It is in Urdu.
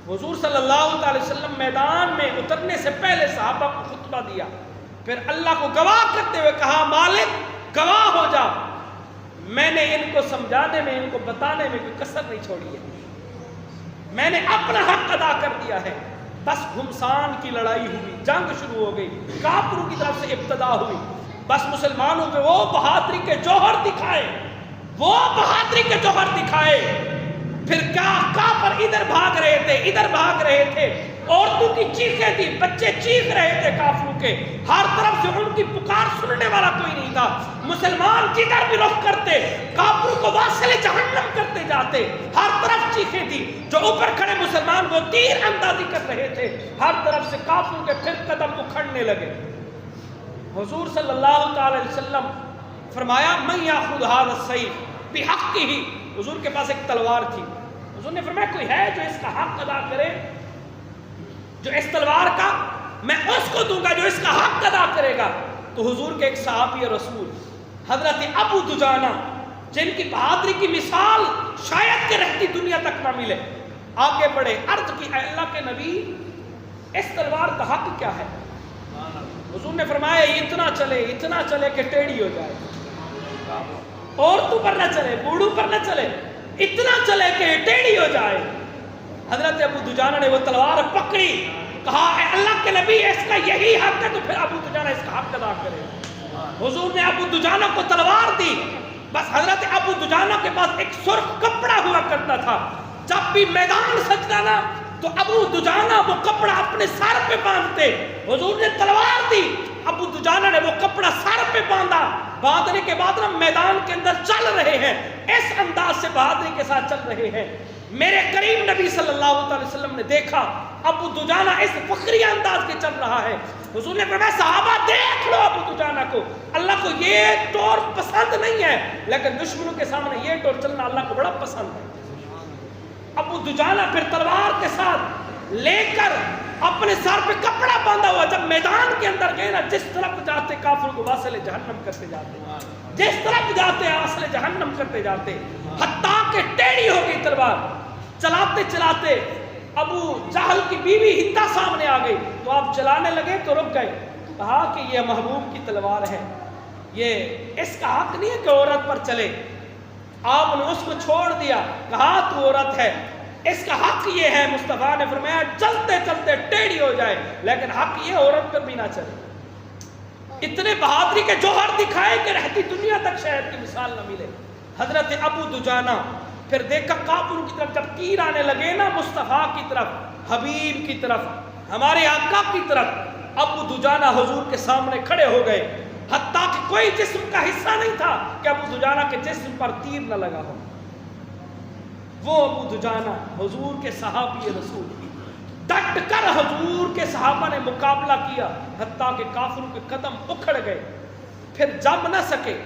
حضور صلی اللہ علیہ وسلم میدان میں اترنے سے پہلے صحابہ کو خطبہ دیا، پھر اللہ کو گواہ کرتے ہوئے کہا مالک گواہ ہو جا، میں نے ان کو سمجھانے میں، ان کو بتانے میں کوئی کسر نہیں چھوڑی ہے، میں نے اپنا حق ادا کر دیا ہے۔ بس گھمسان کی لڑائی ہوئی، جنگ شروع ہو گئی، کافروں کی طرف سے ابتدا ہوئی، بس مسلمانوں پہ وہ بہادری کے جوہر دکھائے، وہ بہادری کے جوہر دکھائے۔ پھر کیا کافر ادھر بھاگ رہے تھے، ادھر بھاگ رہے تھے، عورتوں کی چیخیں تھی، بچے چیخ رہے تھے کافروں کے، ہر طرف سے ان کی پکار سننے والا کوئی نہیں تھا۔ مسلمان جدھر بھی رخ کرتے کافروں کو واصل جہنم کرتے جاتے، ہر طرف چیخیں تھی، جو اوپر کھڑے مسلمان وہ تیر اندازی کر رہے تھے، ہر طرف سے کافروں کے پھر قدم اکھڑنے لگے۔ حضور صلی اللہ تعالی علیہ وسلم فرمایا من یاخذ ھذا السیف بحقہ، حضور کے پاس ایک تلوار تھی، حضور نے فرمایا کوئی ہے جو اس کا حق ادا کرے، جو اس تلوار کا میں اس کو دوں گا جو اس کا حق ادا کرے گا۔ تو حضور کے ایک صحابی رسول حضرت ابو دجانہ، جن کی بہادری کی مثال شاید کہ رہتی دنیا تک نہ ملے، آگے بڑھے، عرض کی اے اللہ کے نبی اس تلوار کا حق کیا ہے؟ حضور نے فرمایا اتنا چلے کہ ٹیڑھی ہو جائے، عورتوں پر نہ چلے، بوڑھوں پر نہ چلے، اتنا چلے کہ ٹیڑھی ہو جائے۔ حضرت ابو دجانہ نے وہ تلوار پکڑی، کہا اے اللہ کے نبی اس کا یہی حق ہے، تو پھر ابو دجانہ اس کا حق ادا کرے۔ حضور نے ابو دجانہ کو تلوار دی، بس حضرت ابو دجانہ کے پاس ایک سرخ کپڑا ہوا کرتا تھا، جب بھی میدان سجتا نا تو ابو دجانہ وہ کپڑا اپنے سر پہ باندھتے، حضور نے تلوار دی، ابو دجانہ نے وہ کپڑا سر پہ باندھا، باندھنے کے بعد ہم میدان کے اندر چل رہے ہیں، اس انداز سے بہادری کے ساتھ چل رہے ہیں۔ میرے کریم نبی صلی اللہ علیہ وسلم نے دیکھا ابو دجانہ اس فخری انداز کے چل رہا ہے، حضور نے فرمایا صحابہ دیکھ لو ابو دجانہ کو، اللہ کو یہ ٹور پسند نہیں ہے، لیکن دشمنوں کے سامنے یہ ٹور چلنا اللہ کو بڑا پسند ہے۔ ابو دجانہ پھر تلوار کے ساتھ لے کر اپنے سر پہ کپڑا باندھا ہوا جب میدان کے اندر گئے نا، جس طرف جاتے کافروں کو واصل جہنم کرتے جاتے، جس طرف جاتے واصل جہنم کرتے جاتے، حتیٰ کہ ٹیڑھی ہو گئی تلوار۔ چلاتے چلاتے ابو جہل کی بیوی ہندا سامنے آ گئی، تو آپ چلانے لگے تو رک گئے، کہا کہ یہ محبوب کی تلوار ہے، یہ اس کا حق نہیں ہے کہ عورت پر چلے۔ آپ نے اس کو چھوڑ دیا، کہا تو عورت ہے، اس کا حق یہ ہے، مصطفیٰ نے فرمایا چلتے چلتے ٹیڑھی ہو جائے، لیکن حق یہ عورت پر بھی نہ چلے۔ اتنے بہادری کے جوہر دکھائے کہ رہتی دنیا تک شاید کی مثال نہ ملے۔ حضرت ابو دجانہ پھر دیکھا کافروں کی طرف جب تیر آنے لگے نا، مصطفیٰ کی طرف، حبیب کی طرف، ہمارے آقا کی طرف، ابو دجانہ حضور کے سامنے کھڑے ہو گئے، حتیٰ کہ کوئی جسم کا حصہ نہیں تھا کہ ابو دجانہ کے جسم پر تیر نہ لگا ہو۔ وہ ابو دجانہ حضور کے صحابی رسول، ڈٹ کر حضور کے صحابہ نے مقابلہ کیا، حتیٰ کہ کافروں کے قدم اکھڑ گئے، پھر جم نہ سکے،